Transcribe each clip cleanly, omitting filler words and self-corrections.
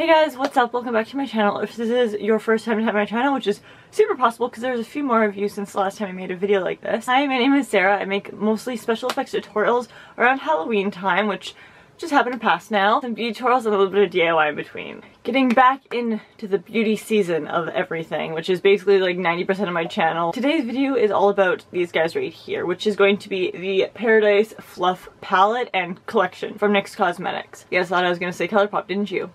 Hey guys, what's up? Welcome back to my channel. If this is your first time to my channel, which is super possible because there's a few more of you since the last time I made a video like this. Hi, my name is Sarah. I make mostly special effects tutorials around Halloween time, which just happened to pass now. Some beauty tutorials and a little bit of DIY in between. Getting back into the beauty season of everything, which is basically like 90% of my channel. Today's video is all about these guys right here, which is going to be the Paradise Fluff Palette and Collection from NYX Cosmetics. You guys thought I was going to say ColourPop, didn't you?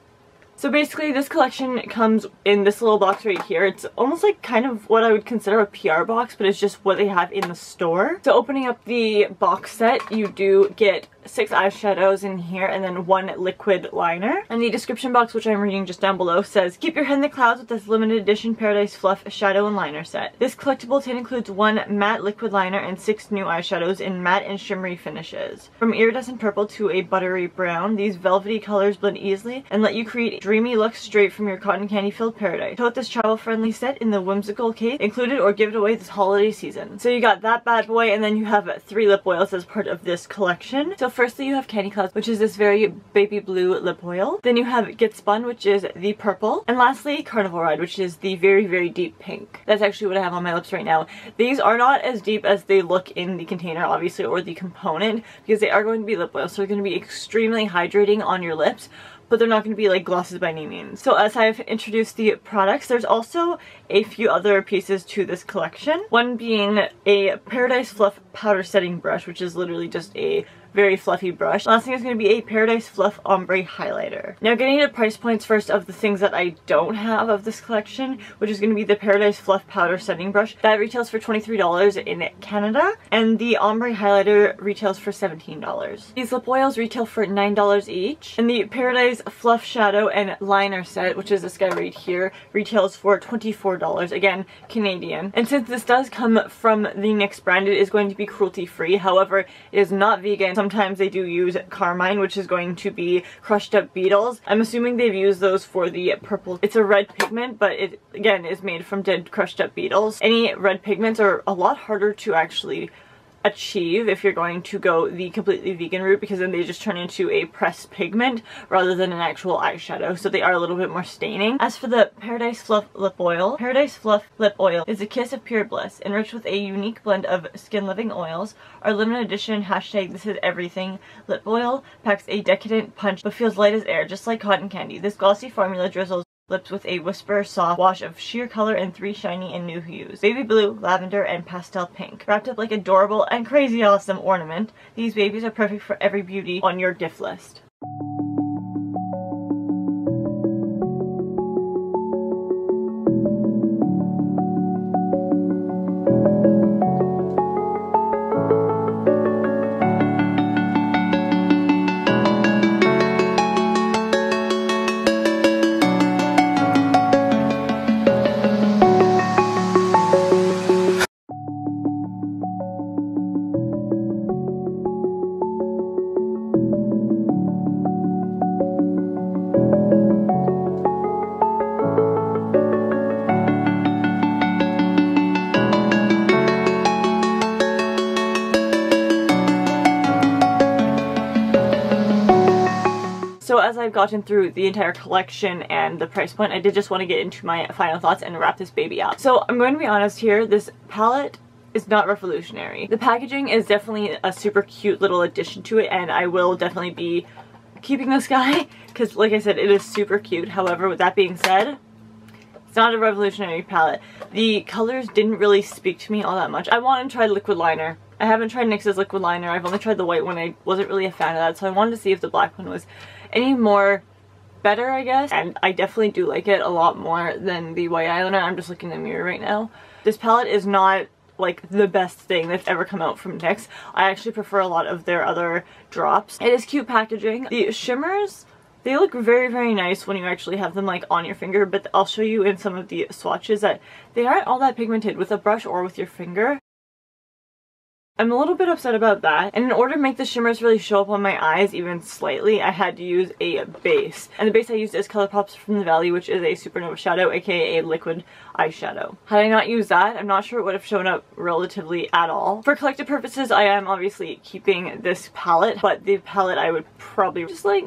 So basically this collection comes in this little box right here. It's almost like kind of what I would consider a PR box, but it's just what they have in the store. So opening up the box set, you do get 6 eyeshadows in here and then 1 liquid liner. And the description box, which I'm reading just down below, says, keep your head in the clouds with this limited edition Paradise Fluff shadow and liner set. This collectible tin includes 1 matte liquid liner and 6 new eyeshadows in matte and shimmery finishes. From iridescent purple to a buttery brown, these velvety colors blend easily and let you create dreamy looks straight from your cotton candy filled paradise. Tote this travel friendly set in the whimsical case included or give it away this holiday season. So you got that bad boy, and then you have 3 lip oils as part of this collection. So firstly you have Candy Clouds, which is this very baby blue lip oil. Then you have Get Spun, which is the purple. And lastly Carnival Ride, which is the very deep pink. That's actually what I have on my lips right now. These are not as deep as they look in the container obviously, or the component, because they are going to be lip oils, so they're going to be extremely hydrating on your lips, but they're not going to be like glosses by any means. So as I've introduced the products, there's also a few other pieces to this collection. One being a Paradise Fluff powder setting brush, which is literally just a very fluffy brush. Last thing is going to be a Paradise Fluff ombre highlighter. Now getting into price points first of the things that I don't have of this collection, which is going to be the Paradise Fluff powder setting brush. That retails for $23 in Canada, and the ombre highlighter retails for $17. These lip oils retail for $9 each, and the Paradise Fluff shadow and liner set, which is this guy right here, retails for $24, again Canadian. And since this does come from the NYX brand, it is going to be cruelty free. However, it is not vegan. Sometimes they do use carmine, which is going to be crushed up beetles. I'm assuming they've used those for the purple. It's a red pigment, but it again is made from dead crushed up beetles. Any red pigments are a lot harder to actually achieve if you're going to go the completely vegan route, because then they just turn into a pressed pigment rather than an actual eyeshadow, so they are a little bit more staining. As for the Paradise Fluff lip oil, Paradise Fluff lip oil is a kiss of pure bliss, enriched with a unique blend of skin loving oils. Our limited edition #this is everything lip oil packs a decadent punch but feels light as air, just like cotton candy. This glossy formula drizzles lips with a whisper soft wash of sheer color in 3 shiny and new hues: baby blue, lavender, and pastel pink. Wrapped up like adorable and crazy awesome ornament, these babies are perfect for every beauty on your gift list. So as I've gotten through the entire collection and the price point, I did just want to get into my final thoughts and wrap this baby up. So I'm going to be honest here, this palette is not revolutionary. The packaging is definitely a super cute little addition to it, and I will definitely be keeping this guy because, like I said, it is super cute. However, with that being said, it's not a revolutionary palette. The colors didn't really speak to me all that much. I want to try liquid liner. I haven't tried NYX's liquid liner. I've only tried the white one. I wasn't really a fan of that, so I wanted to see if the black one was any more better, I guess. And I definitely do like it a lot more than the white eyeliner. I'm just looking in the mirror right now. This palette is not like the best thing that's ever come out from NYX. I actually prefer a lot of their other drops. It is cute packaging. The shimmers, they look very nice when you actually have them like on your finger, but I'll show you in some of the swatches that they aren't all that pigmented with a brush or with your finger. I'm a little bit upset about that, and in order to make the shimmers really show up on my eyes even slightly, I had to use a base. And the base I used is ColourPop's From the Valley, which is a Supernova shadow, aka a liquid eyeshadow. Had I not used that, I'm not sure it would have shown up relatively at all. For collective purposes, I am obviously keeping this palette, but the palette I would probably just like,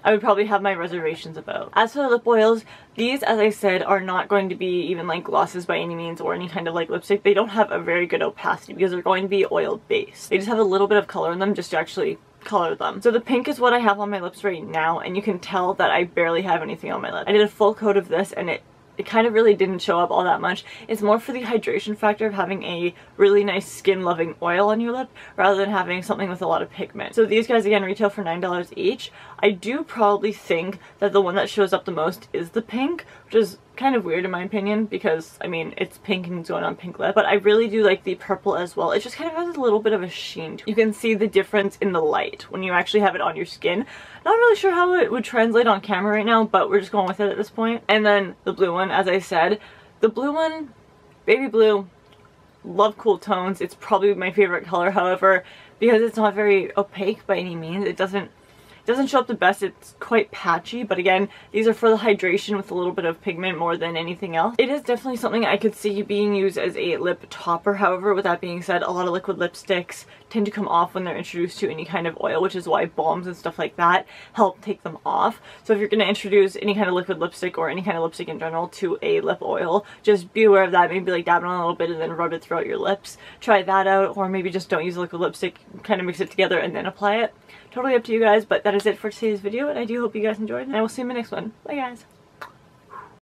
I would probably have my reservations about. As for the lip oils, these, as I said, are not going to be even like glosses by any means or any kind of like lipstick. They don't have a very good opacity because they're going to be oil based. They just have a little bit of color in them just to actually color them. So the pink is what I have on my lips right now, and you can tell that I barely have anything on my lip. I did a full coat of this and it kind of really didn't show up all that much. It's more for the hydration factor of having a really nice skin loving oil on your lip rather than having something with a lot of pigment. So these guys again retail for $9 each. I do probably think that the one that shows up the most is the pink, which is kind of weird in my opinion because I mean it's pink and it's going on pink lip, but I really do like the purple as well. It just kind of has a little bit of a sheen to it. You can see the difference in the light when you actually have it on your skin. Not really sure how it would translate on camera right now, but we're just going with it at this point. And then the blue one, as I said, the blue one, baby blue, love cool tones. It's probably my favorite color. However, because it's not very opaque by any means, it doesn't show up the best. It's quite patchy, but again, these are for the hydration with a little bit of pigment more than anything else. It is definitely something I could see being used as a lip topper. However, with that being said, a lot of liquid lipsticks tend to come off when they're introduced to any kind of oil, which is why balms and stuff like that help take them off. So if you're going to introduce any kind of liquid lipstick or any kind of lipstick in general to a lip oil, just be aware of that. Maybe like dab it on a little bit and then rub it throughout your lips. Try that out, or maybe just don't use liquid lipstick, kind of mix it together and then apply it. Totally up to you guys, but that is it for today's video, and I do hope you guys enjoyed, and I will see you in my next one. Bye guys!